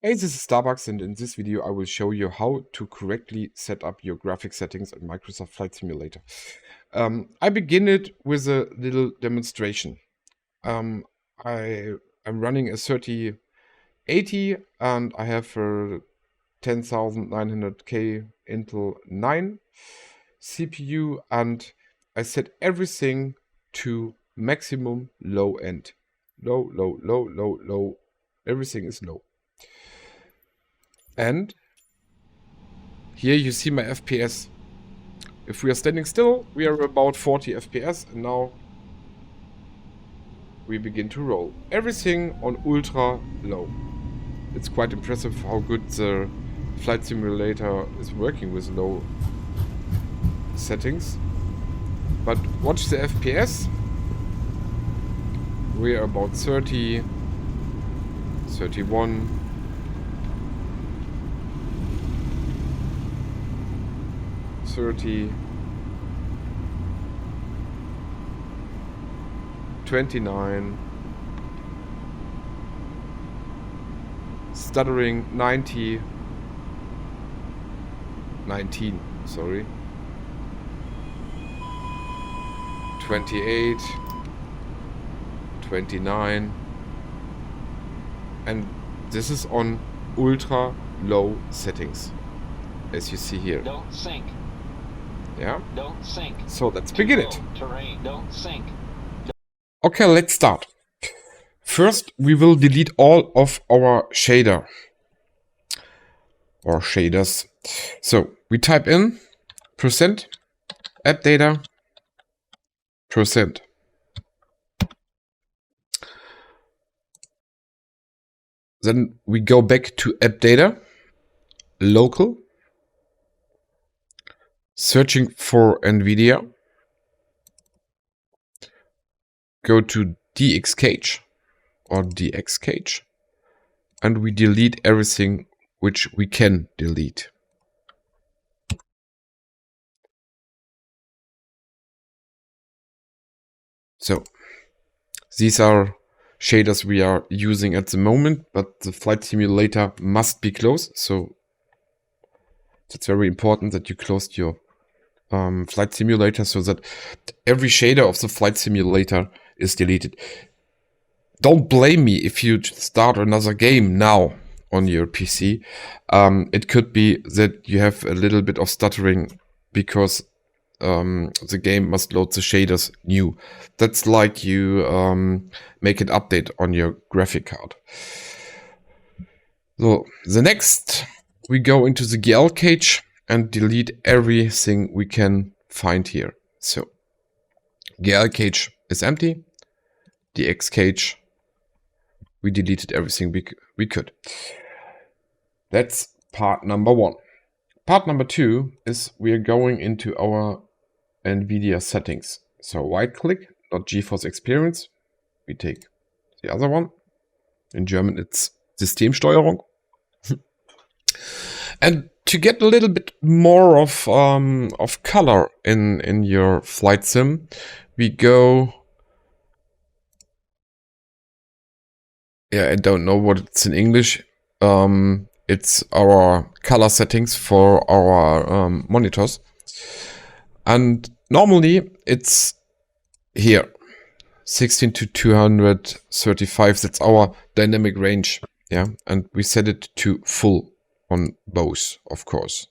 Hey, this is Starbucks, and in this video I will show you how to correctly set up your graphic settings in Microsoft Flight Simulator. I begin it with a little demonstration. I am running a 3080 and I have a 10900K Intel 9 CPU, and I set everything to maximum low end. Low, low, low, low, low. Everything is low. And here you see my FPS. If we are standing still, we are about 40 FPS, and now we begin to roll. Everything on ultra low. It's quite impressive how good the flight simulator is working with low settings. But watch the FPS. We are about 30, 31. 30, 29, stuttering 90, 19, sorry, 28, 29, and this is on ultra low settings, as you see here. Don't sink. Yeah. Don't sink. So let's begin it. Terrain. Don't sink. Okay, let's start. First, we will delete all of our shader or shaders. So we type in %, add data, %. Then we go back to add data, local, searching for Nvidia, go to dxcage or dxcage, and we delete everything which we can delete. So these are shaders we are using at the moment, but the flight simulator must be closed, so it's very important that you close your flight simulator so that every shader of the flight simulator is deleted. Don't blame me if you start another game now on your PC. It could be that you have a little bit of stuttering because the game must load the shaders new. That's like you make an update on your graphic card. So the next, we go into the GL cage and delete everything we can find here. So GL cage is empty. The X cage, we deleted everything we could. That's part number one. Part number two is we are going into our Nvidia settings. So right click, not GeForce Experience. We take the other one. In German it's Systemsteuerung. And to get a little bit more of color in your flight sim, we go. Yeah, I don't know what it's in English. It's our color settings for our monitors. And normally it's here, 16 to 235. That's our dynamic range. Yeah, and we set it to full on both, of course.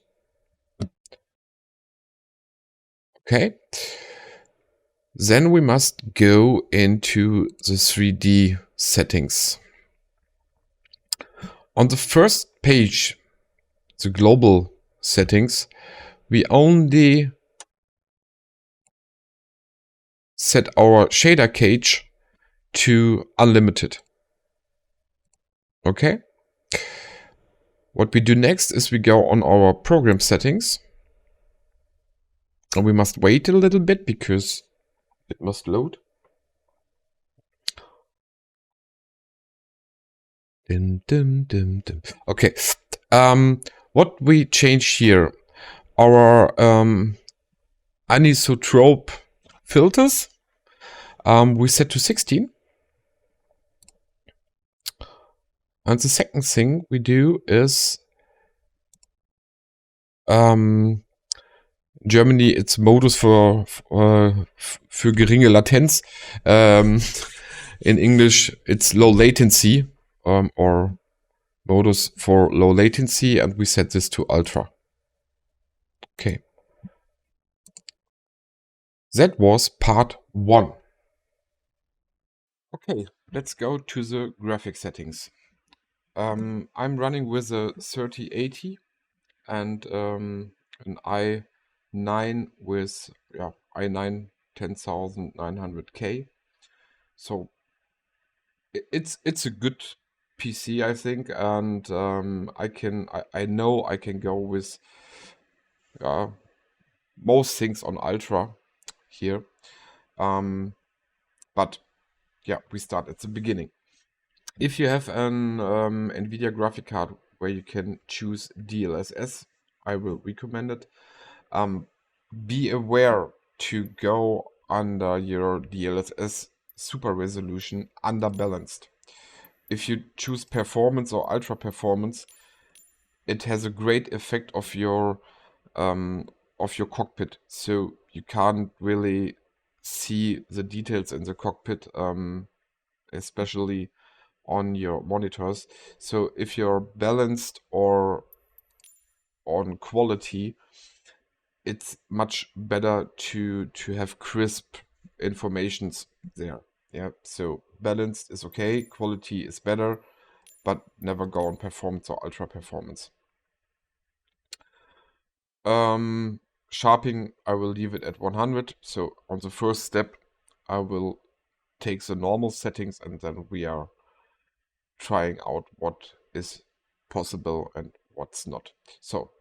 Okay. Then we must go into the 3D settings. On the first page, the global settings, we only set our shader cage to unlimited. Okay. What we do next is we go on our program settings. And we must wait a little bit because it must load. Okay. What we change here, our anisotrope filters, we set to 16. And the second thing we do is Germany, it's Modus für geringe Latenz. In English, it's low latency, or modus for low latency, and we set this to ultra. Okay. That was part 1. Okay, let's go to the graphic settings. I'm running with a 3080 and an i9 with i9 10900K. So it's a good PC, I think, and I know I can go with most things on ultra here. But yeah, we start at the beginning. If you have an Nvidia graphic card where you can choose DLSS, I will recommend it. Be aware to go under your DLSS super resolution underbalanced. If you choose performance or ultra performance, it has a great effect of your cockpit, so you can't really see the details in the cockpit, especially on your monitors. So if you're balanced or on quality, it's much better to have crisp informations there. Yeah, so balanced is okay, quality is better, but never go on performance or ultra performance. Sharping, I will leave it at 100. So on the first step, I will take the normal settings, and then we are trying out what is possible and what's not. So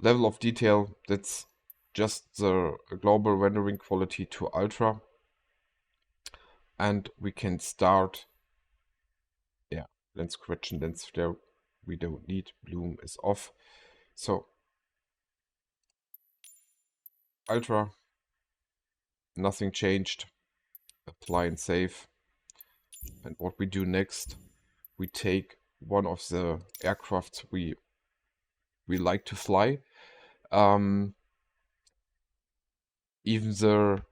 level of detail, that's just the global rendering quality to ultra. And we can start, lens correction, lens flare, we don't need, bloom is off. So ultra, nothing changed, apply and save. And what we do next, we take one of the aircrafts we like to fly. Even the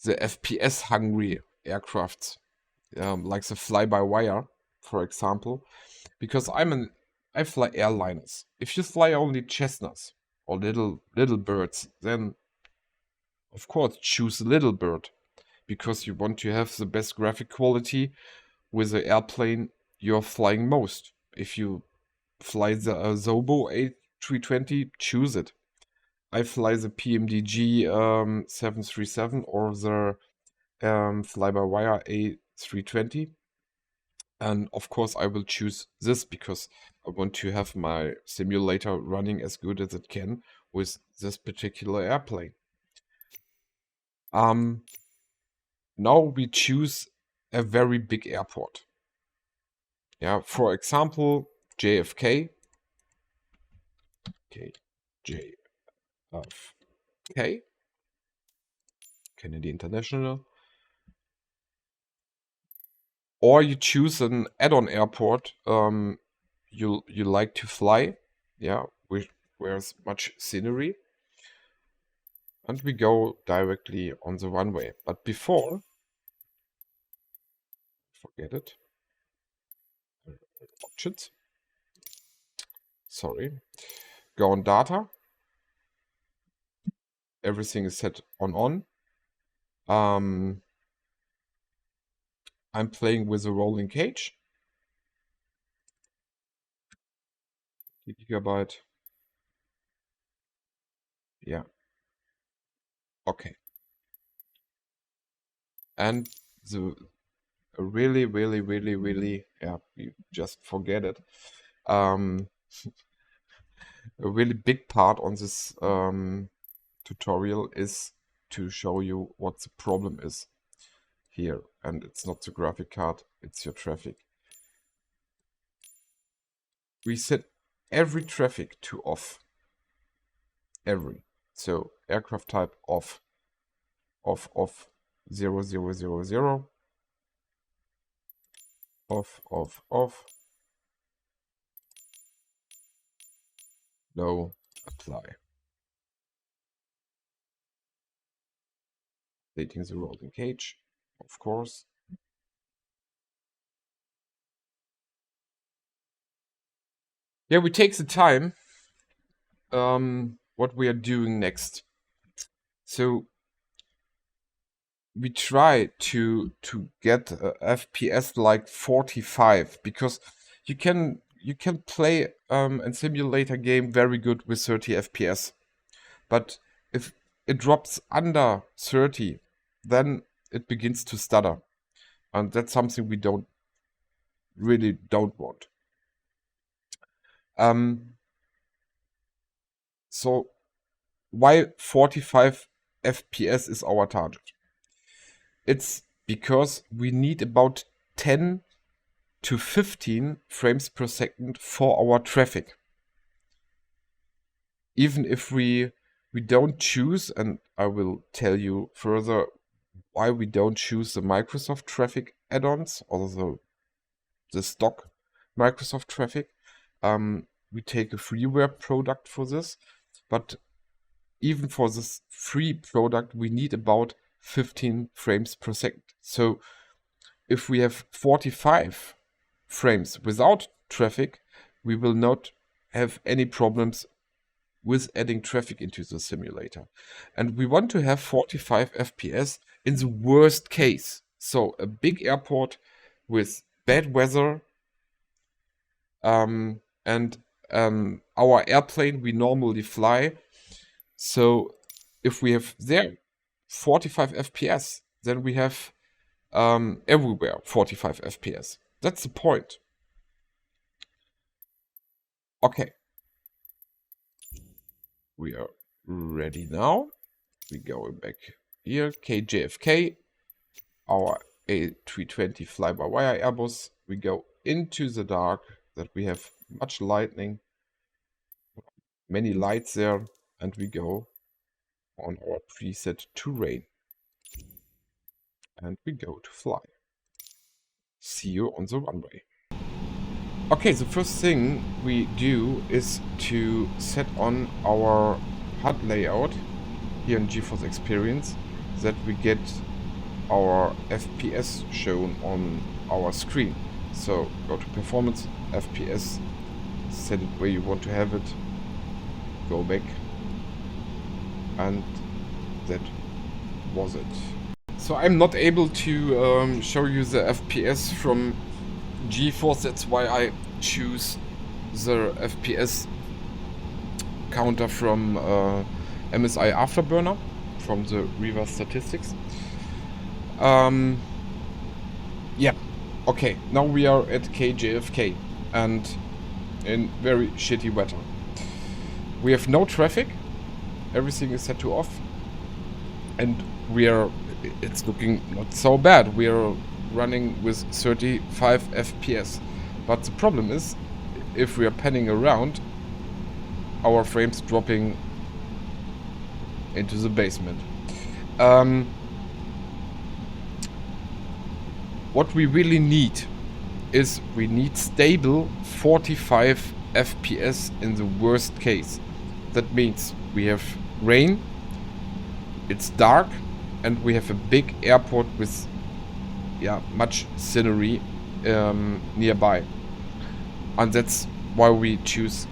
FPS hungry aircrafts, like the fly-by-wire, for example, because I fly airliners. If you fly only Cessnas or little birds, then of course choose Little Bird, because you want to have the best graphic quality with the airplane you're flying most. If you fly the Zobo A320, choose it. I fly the PMDG 737 or the fly-by-wire A320. And of course, I will choose this because I want to have my simulator running as good as it can with this particular airplane. Now we choose a very big airport. Yeah, for example, JFK. Okay, JFK, Kennedy International. Or you choose an add-on airport you like to fly, yeah, where there's much scenery, and we go directly on the runway. But before, forget it, options, sorry, go on data, everything is set on. I'm playing with a rolling cage, gigabyte, yeah, okay. And the really, yeah, you just forget it. A really big part on this tutorial is to show you what the problem is here. And it's not the graphic card, it's your traffic. We set every traffic to off. Every. So aircraft type off. Off 0000. Off, off, off. No, apply. Dating the rolling cage, of course. Yeah, we take the time what we are doing next. So we try to get a FPS like 45 because you can play a simulator game very good with 30 FPS. But if it drops under 30, then it begins to stutter. And that's something we don't want. So why 45 FPS is our target? It's because we need about 10 to 15 frames per second for our traffic. Even if we don't choose, and I will tell you further why we don't choose the Microsoft traffic add-ons or the stock Microsoft traffic. We take a freeware product for this, but even for this free product, we need about 15 frames per second. So if we have 45 frames without traffic, we will not have any problems with adding traffic into the simulator. And we want to have 45 FPS in the worst case. So a big airport with bad weather, and our airplane we normally fly. So if we have there 45 FPS, then we have everywhere 45 FPS. That's the point. Okay. We are ready now. We go back here. KJFK, our A320 fly-by-wire Airbus. We go into the dark that we have much lightning, many lights there, and we go on our preset terrain. And we go to fly. See you on the runway. Okay, the first thing we do is to set on our HUD layout here in GeForce Experience that we get our FPS shown on our screen. So go to Performance, FPS, set it where you want to have it, go back, and that was it. So I'm not able to show you the FPS from GeForce, that's why I choose the FPS counter from MSI Afterburner, from the reverse statistics. Yeah, okay, now we are at KJFK and in very shitty weather. We have no traffic, everything is set to off, and it's looking not so bad. We are running with 35 FPS. But the problem is, if we are panning around, our frames dropping into the basement. What we really need is we need stable 45 FPS in the worst case. That means we have rain, it's dark, and we have a big airport with much scenery nearby. And that's why we choose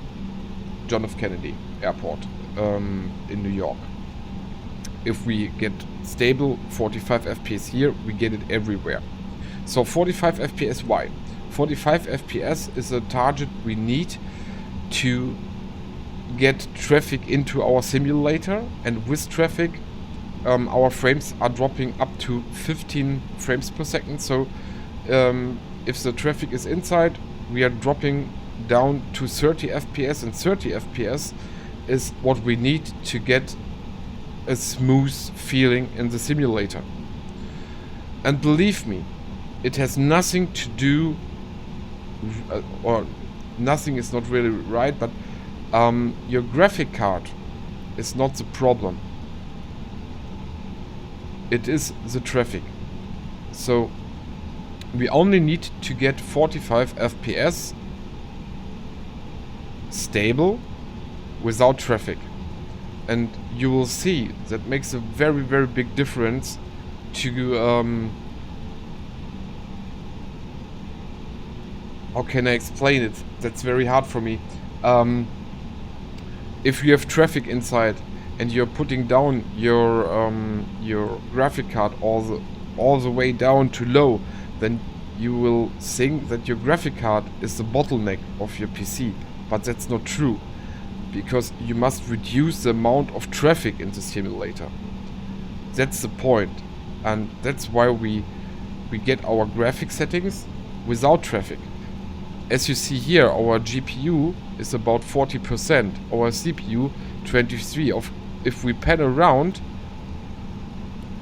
John F. Kennedy Airport in New York. If we get stable 45 FPS here, we get it everywhere. So 45 FPS, why? 45 FPS is a target we need to get traffic into our simulator, and with traffic our frames are dropping up to 15 frames per second. So if the traffic is inside, we are dropping down to 30 FPS, and 30 FPS is what we need to get a smooth feeling in the simulator. And believe me, it has nothing to do, or nothing is not really right, but your graphic card is not the problem. It is the traffic. So We only need to get 45 FPS stable without traffic. And you will see that makes a very, very big difference to how can I explain it? That's very hard for me. If you have traffic inside and you're putting down your graphic card all the way down to low, then you will think that your graphic card is the bottleneck of your PC. But that's not true, because you must reduce the amount of traffic in the simulator. That's the point, and that's why we get our graphic settings without traffic. As you see here, our GPU is about 40%, our CPU 23%. If we pan around,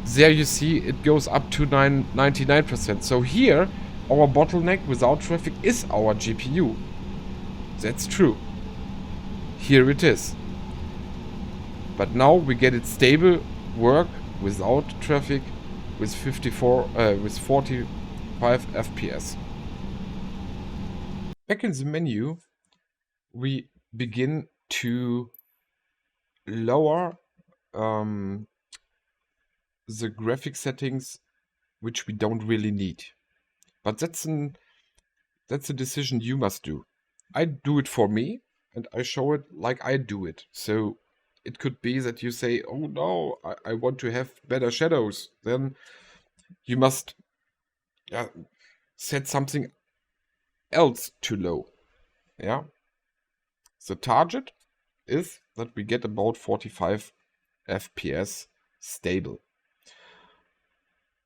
there you see it goes up to 99%. So here, our bottleneck without traffic is our GPU. That's true. Here it is. But now we get it stable work without traffic with 45 FPS. Back in the menu, we begin to lower the graphic settings which we don't really need. But that's a decision you must do. I do it for me, and I show it like I do it. So it could be that you say, oh no, I want to have better shadows. Then you must set something else to low. Yeah. The target is that we get about 45 FPS stable.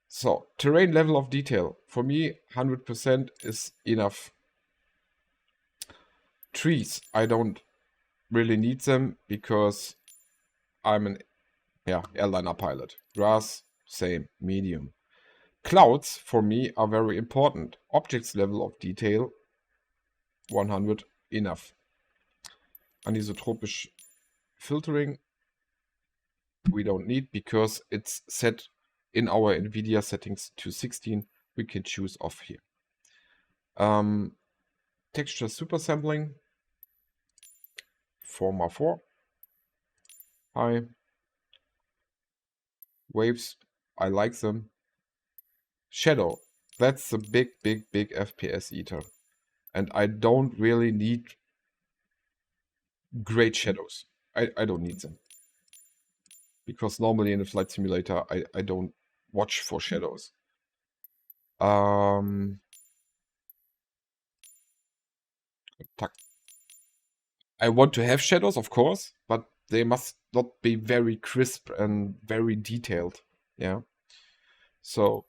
So, terrain level of detail. For me, 100% is enough. Trees, I don't really need them because I'm an airliner pilot. Grass, same, medium. Clouds, for me, are very important. Objects level of detail, 100, enough. Anisotropic filtering, we don't need because it's set in our Nvidia settings to 16. We can choose off here. Texture supersampling, 4x4. High. Waves, I like them. Shadow, that's the big FPS eater. And I don't really need great shadows. I don't need them. Because normally in a flight simulator, I don't watch for shadows. I want to have shadows, of course, but they must not be very crisp and very detailed. Yeah. So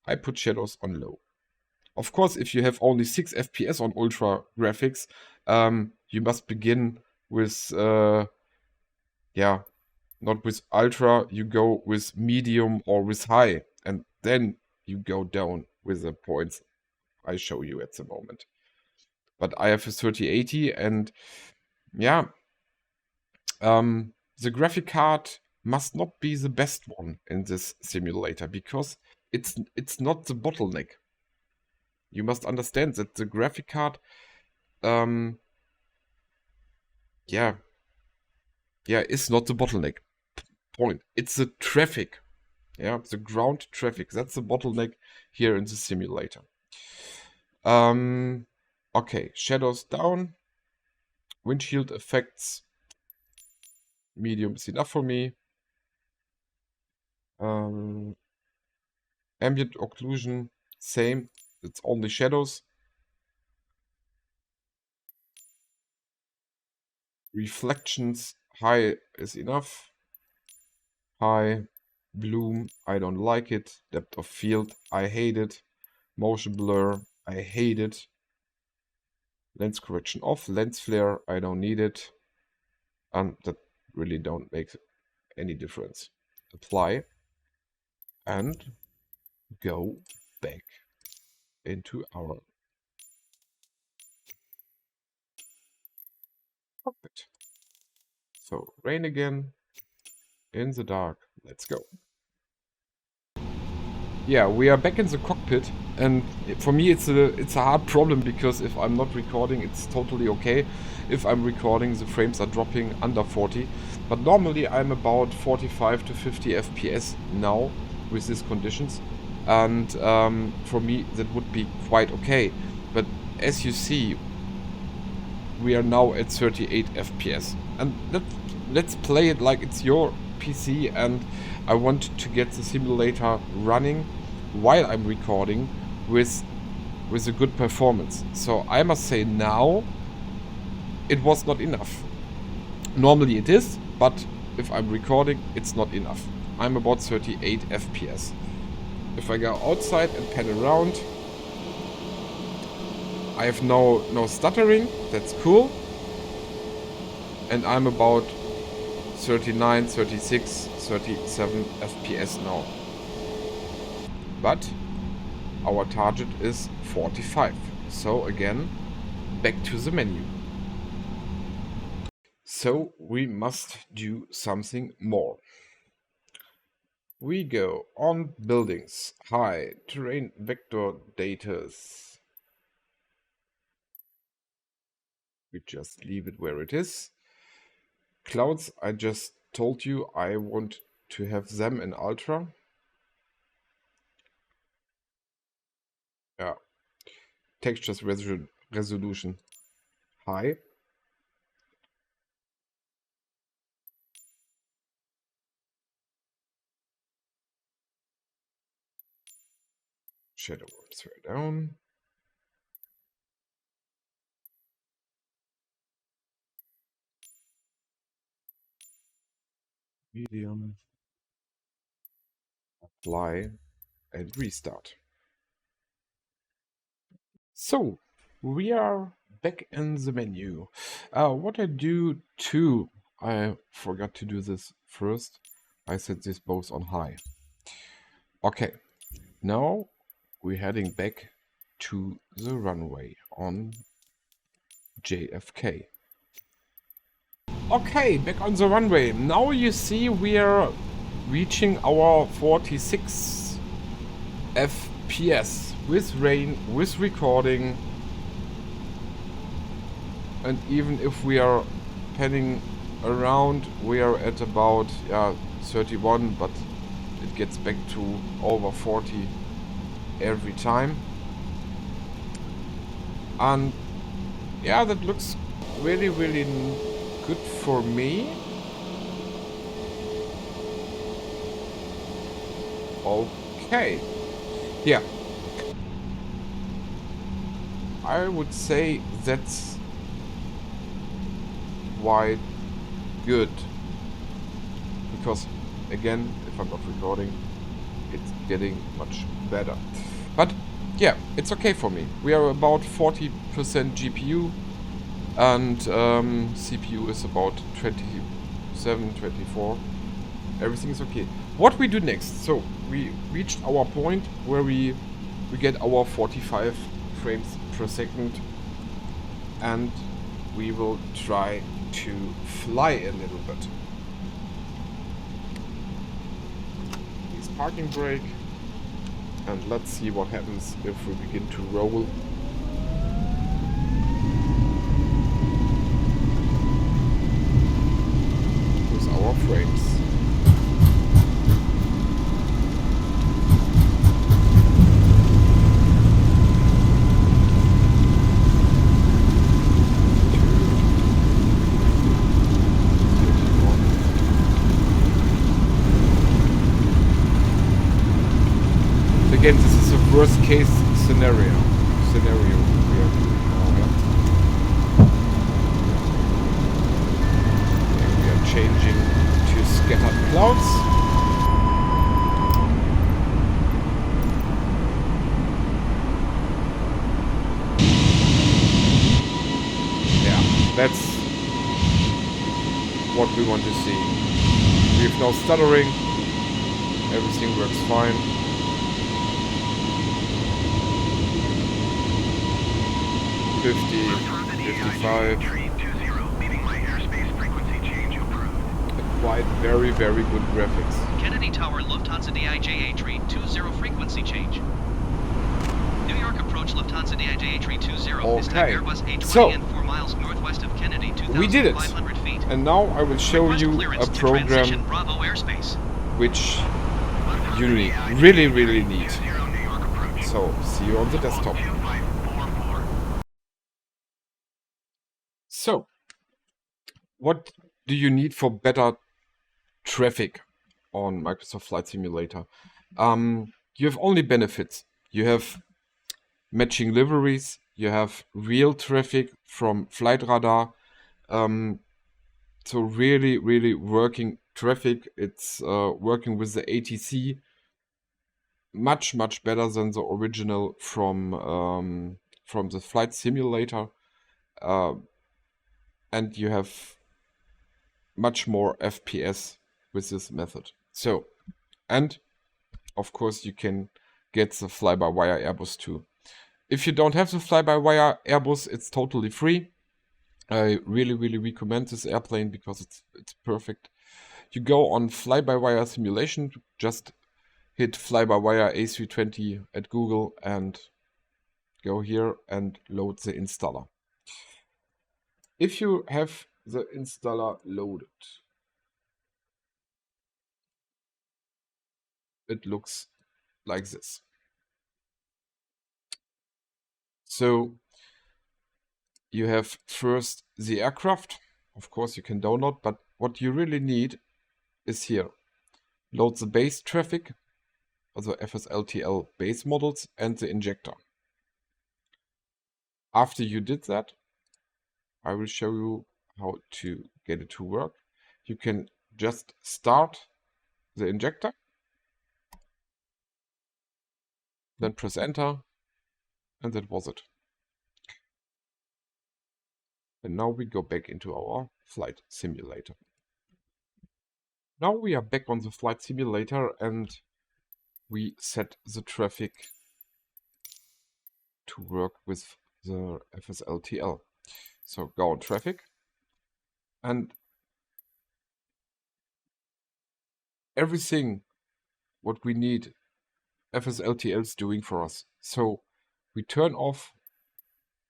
I put shadows on low. Of course, if you have only 6 FPS on ultra graphics, you must begin with not with ultra, you go with medium or with high, and then you go down with the points I show you at the moment. But I have a 3080, and the graphic card must not be the best one in this simulator because it's not the bottleneck. You must understand that the graphic card, is not the bottleneck. Point. It's the traffic. Yeah, the ground traffic. That's the bottleneck here in the simulator. Okay, shadows down. Windshield effects. Medium is enough for me. Ambient occlusion, same. It's only shadows. Reflections, high is enough. High. Bloom, I don't like it. Depth of field, I hate it. Motion blur, I hate it. Lens correction off. Lens flare, I don't need it. And that really don't make any difference. Apply. And go back into our cockpit. So rain again. In the dark. Let's go. Yeah, we are back in the cockpit, And for me it's a hard problem, because if I'm not recording it's totally okay. If I'm recording, the frames are dropping under 40, but normally I'm about 45 to 50 FPS now with these conditions, and for me that would be quite okay. But as you see, we are now at 38 FPS, and let's play it like it's your PC, and I want to get the simulator running while I'm recording with a good performance. So I must say, now it was not enough. Normally it is, but if I'm recording, it's not enough. I'm about 38 FPS. If I go outside and pan around, I have no stuttering, that's cool. And I'm about 39, 36, 37 FPS now. But our target is 45. So again, back to the menu. So we must do something more. We go on buildings, high, terrain vector datas. We just leave it where it is. Clouds, I just told you I want to have them in ultra. Yeah. Textures resolution high. Shadow works way down. Medium. Apply and restart. So we are back in the menu. What I do too, I forgot to do this first. I set this both on high. Okay, now we're heading back to the runway on JFK. Okay, back on the runway. Now you see we are reaching our 46 FPS with rain, with recording. And even if we are panning around, we are at about 31, but it gets back to over 40 every time. And yeah, that looks really, really good for me. Okay. Yeah. I would say that's quite good. Because, again, if I'm not recording, it's getting much better. But, yeah, it's okay for me. We are about 40% GPU. And CPU is about 27, 24. Everything is okay. What we do next? So we reached our point where we get our 45 frames per second, and we will try to fly a little bit. Please parking brake, and let's see what happens if we begin to roll. Our frames. Again, this is a worst case scenario we are doing now, yeah? We are changing to scattered clouds. Yeah, that's what we want to see. We have no stuttering. Everything works fine. Quite very, very good graphics. Kennedy Tower Lufthansa DIJH read 20 frequency change. New York approach Lufthansa DIJ 320. Okay. This time Airbus A20 So, and 4 miles northwest of Kennedy, we did it. 2,500 feet. And now I will show Request you clearance a to transition program Bravo airspace. which you really need. So, see you on the desktop. So, what do you need for better traffic on Microsoft Flight Simulator? You have only benefits. You have matching liveries, you have real traffic from flight radar. So really working traffic. It's working with the ATC much better than the original from the flight simulator, and you have much more FPS with this method. So, and of course you can get the fly-by-wire Airbus too. If you don't have the fly-by-wire Airbus, it's totally free. I really recommend this airplane because it's perfect. You go on fly-by-wire simulation, just hit fly-by-wire A320 at Google and go here and load the installer. If you have the installer loaded, it looks like this. So you have first the aircraft. Of course you can download, but what you really need is here. Load the base traffic, also FSLTL base models, and the injector. After you did that, I will show you how to get it to work. You can just start the injector, then press enter, and that was it. And now we go back into our flight simulator. Now we are back on the flight simulator and we set the traffic to work with the FSLTL. So go on traffic, and everything what we need FSLTL is doing for us. So we turn off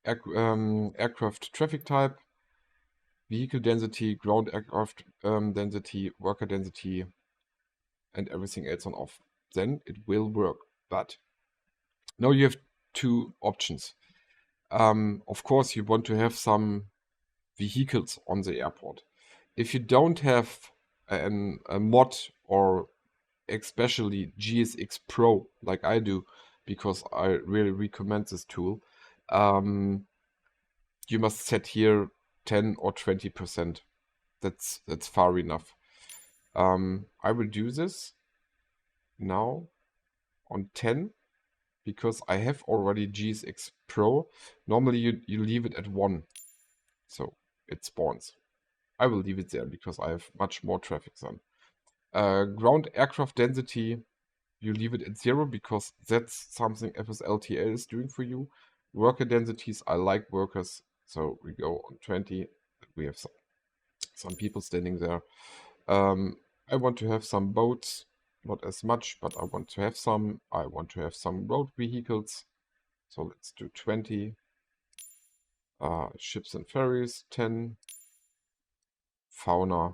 aircraft traffic type, vehicle density, ground aircraft density, worker density, and everything else on off. Then it will work. But now you have two options. Of course, you want to have some vehicles on the airport. If you don't have a mod or especially GSX Pro like I do, because I really recommend this tool, you must set here 10 or 20%. That's far enough. I will do this now on 10 because I have already GSX Pro. Normally you leave it at 1, so it spawns. I will leave it there because I have much more traffic then. Ground aircraft density, you leave it at 0 because that's something FSLTL is doing for you. Worker densities, I like workers, so we go on 20. We have some people standing there. I want to have some boats, not as much, but I want to have some. I want to have some road vehicles, so let's do 20. Ships and ferries, 10. Fauna,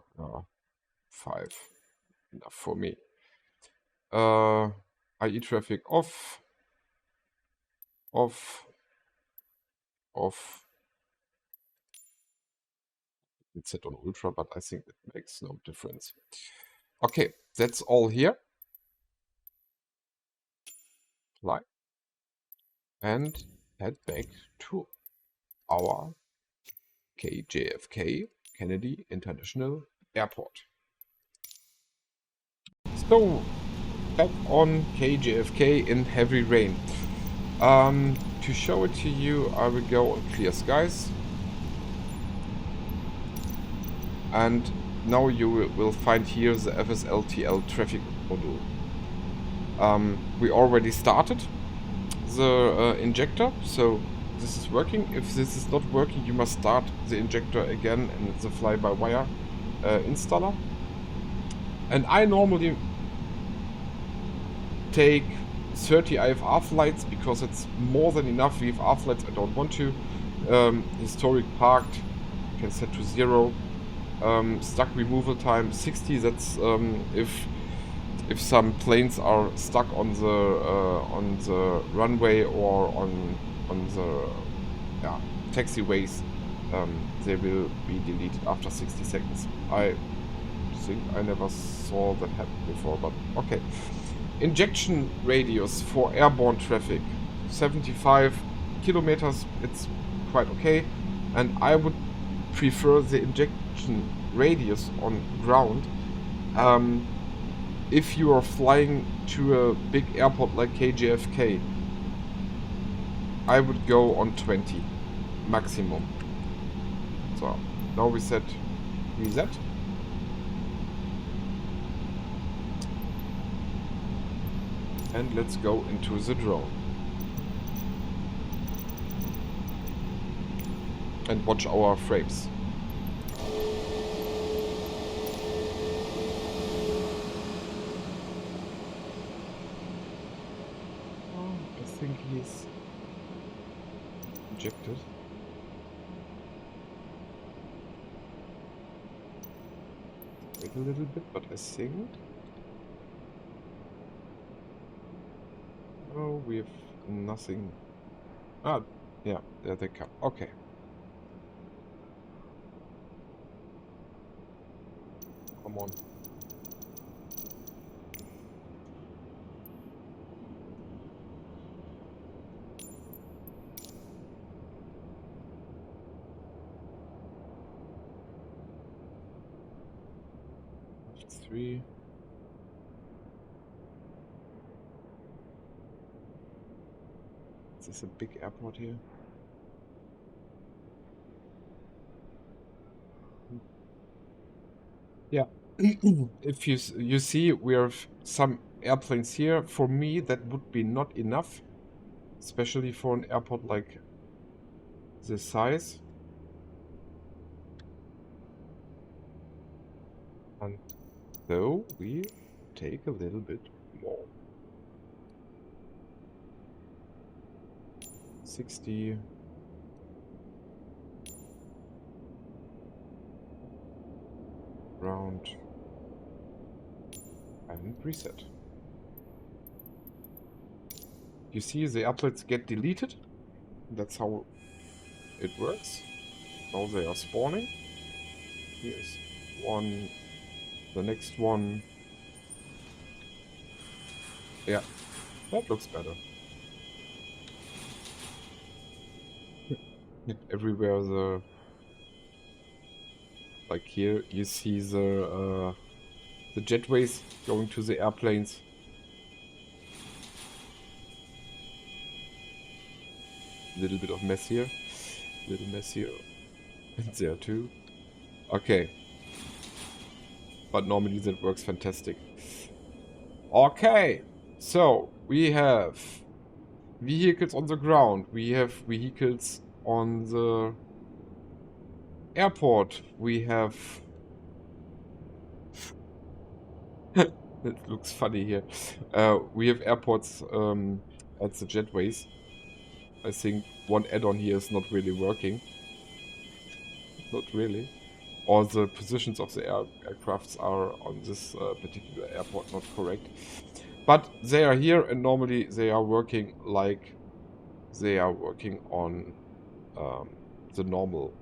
5. Enough for me. IE traffic off. It's set on ultra, but I think it makes no difference. Okay, that's all here. Fly. And head back to our KJFK, Kennedy International Airport. So, back on KJFK in heavy rain. To show it to you, I will go on clear skies. And now you will find here the FSLTL traffic module. We already started the injector, so this is working. If this is not working, you must start the injector again in the fly-by-wire installer. And I normally take 30 IFR flights because it's more than enough. VFR flights I don't want to. Historic parked can set to 0. Stuck removal time 60. That's if some planes are stuck on the runway or on the taxiways, they will be deleted after 60 seconds. I think I never saw that happen before, but okay. Injection radius for airborne traffic 75 kilometers. It's quite okay, and I would prefer the injection radius on ground. If you are flying to a big airport like KJFK, I would go on 20 maximum. So now we set reset. And let's go into the drone. And watch our frames. I think he's ejected. Wait a little bit, but I think... Oh, we have nothing. Ah, yeah, there they come. Okay. Come on. That's 3. Is this a big airport here? Yeah. If you see, we have some airplanes here. For me, that would be not enough, especially for an airport like this size. And so we take a little bit more. 60. Round. And reset. You see the applets get deleted. That's how it works. Now they are spawning. Here's one. The next one. Yeah, that looks better. Everywhere the... Like here, you see the jetways going to the airplanes. Little bit of mess here. Little mess here. And there too. Okay. But normally that works fantastic. Okay. So, we have vehicles on the ground. We have vehicles on the airport. We have... It looks funny here. We have airports at the jetways. I think one add-on here is not really working. Not really. Or the positions of the aircrafts are on this particular airport not correct. But they are here, and normally they are working like they are working on the normal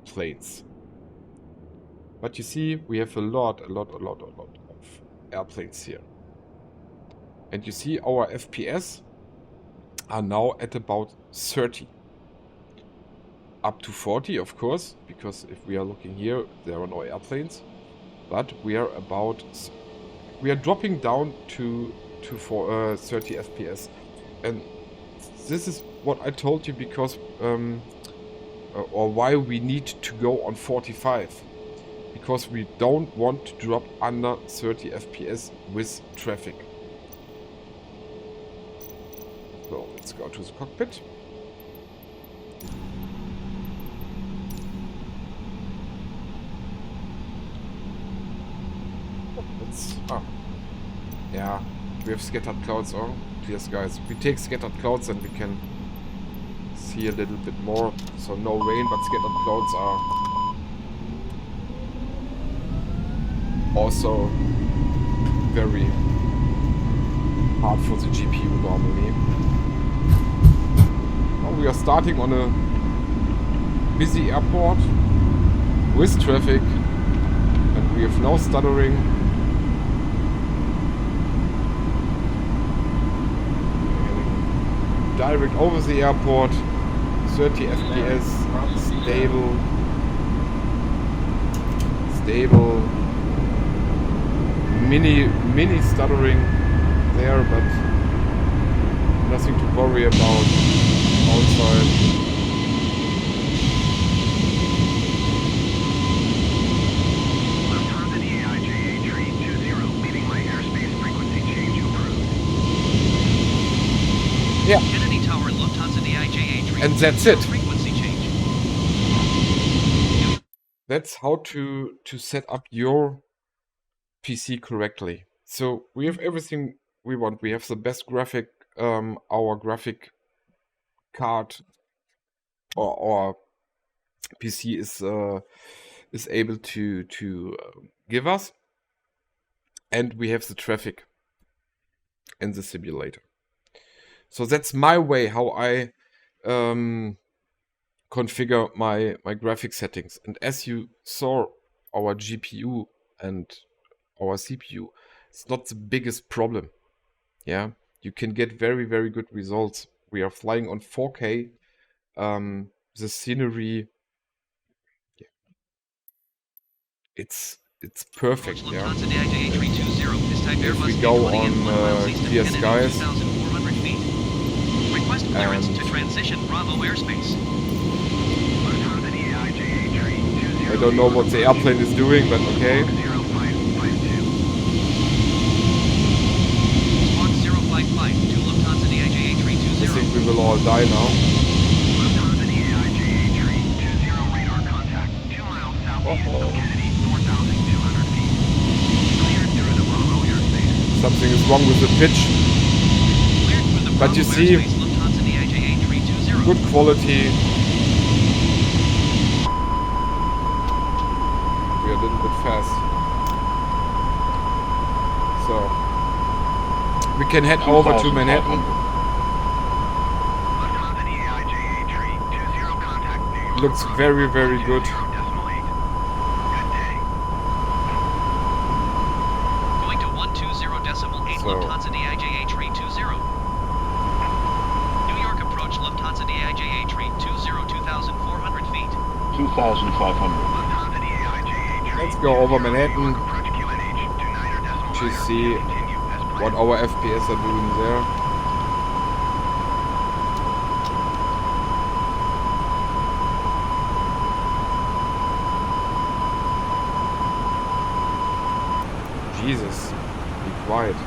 planes. But you see, we have a lot of airplanes here. And you see our FPS are now at about 30. Up to 40, of course, because if we are looking here, there are no airplanes. But we are dropping down to 30 FPS. And this is what I told you because, or why we need to go on 45. Because we don't want to drop under 30 FPS with traffic. So let's go to the cockpit. Yeah, we have scattered clouds. Oh, clear skies. We take scattered clouds and we can see a little bit more. So no rain, but scattered clouds are also very hard for the GPU normally. Now we are starting on a busy airport with traffic and we have no stuttering. Direct over the airport, 30 FPS, stable, mini stuttering there, but nothing to worry about outside. Yeah. Kennedy Tower, Lufthansa DIJH. And that's it. Frequency change. That's how to set up your PC correctly. So we have everything we want. We have the best graphic, our graphic card or our PC is able to give us, and we have the traffic in the simulator. So that's my way how I configure my graphic settings. And as you saw, our GPU and our CPU, it's not the biggest problem. Yeah, you can get very, very good results. We are flying on 4K. The scenery, yeah, it's perfect. Yeah. Lufthansa DIJH 320. This type If Airbus we go A220 on least of clear Kennedy, skies, 2,400 feet. Request clearance to transition Bravo airspace. I don't know what the airplane is doing, but okay. Squawk 055 to Lufthansa DIJH 320. I think we will all die now. Something is wrong with the pitch. But you see, good quality. We are a little bit fast. So we can head over to Manhattan. Looks very, very good. Going to 120.8 Lufthansa DIJH 320. New York approach Lufthansa DIJH 320, 2,400 feet. 2,500. Let's go over Manhattan to see what our FPS are doing there. Jesus, be quiet.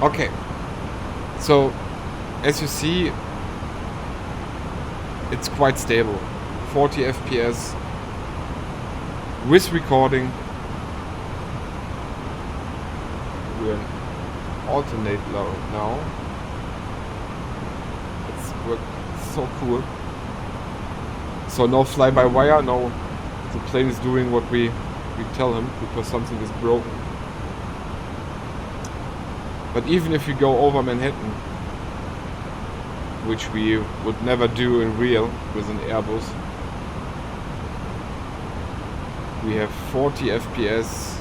Okay, so as you see, it's quite stable. 40 FPS with recording. We're in alternate now. It's so cool. So no fly-by-wire, no. The plane is doing what we tell him because something is broken. But even if you go over Manhattan, which we would never do in real with an Airbus, we have 40 FPS,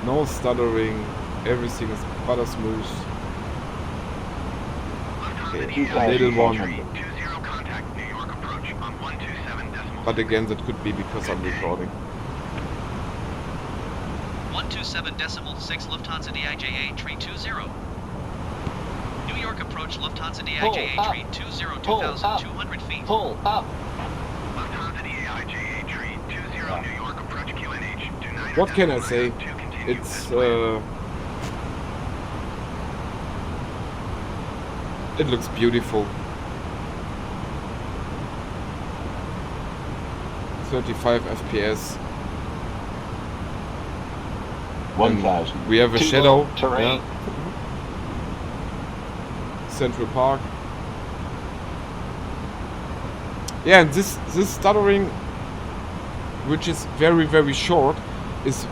no stuttering, everything is butter smooth. Okay, a little one. But again, that could be because I'm recording. 127.6 Lufthansa DIJH 320. New York approach Lufthansa DIJH 320, 2,200 feet. Pull up. What can I say? It's it looks beautiful. 35 FPS. 1,000. We have a shadow. Terrain. Yeah. Central Park. Yeah, and this stuttering, which is very, very short, is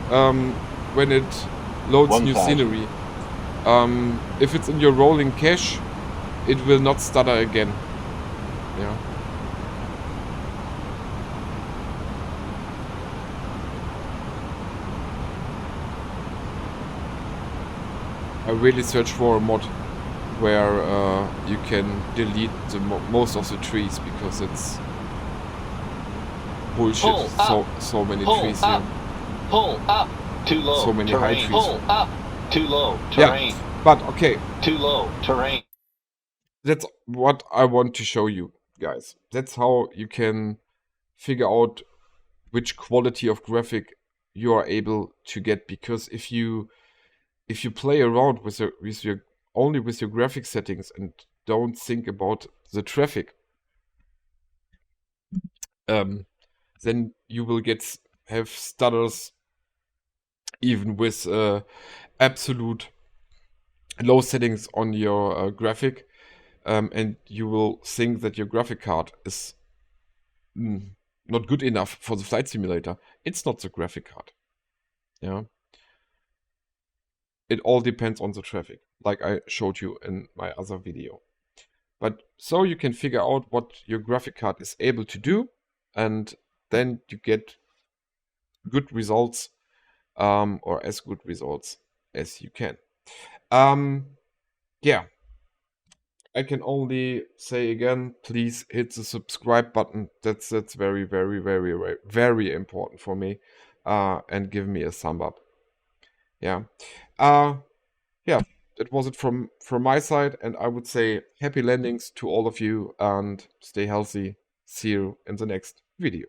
when it loads new 1,000. scenery. If it's in your rolling cache, it will not stutter again. Yeah. I really search for a mod where you can delete the most of the trees, because it's bullshit. Pull up. So many Pull trees up. here. Pull up. Too low. So many high terrain. trees. Pull up. Too low. Terrain. Yeah, but okay, Too low. Terrain. that's what I want to show you guys. That's how you can figure out which quality of graphic you are able to get, because if you play around with your graphic settings and don't think about the traffic, then you will have stutters even with absolute low settings on your graphic, and you will think that your graphic card is not good enough for the flight simulator. It's not the graphic card. Yeah. It all depends on the traffic, like I showed you in my other video. But so you can figure out what your graphic card is able to do, and then you get good results, or as good results as you can. Yeah. I can only say again, please hit the subscribe button. That's very, very, very, very, very important for me. And give me a thumb up. Yeah. Yeah, that was it from my side, and I would say happy landings to all of you, and stay healthy. See you in the next video.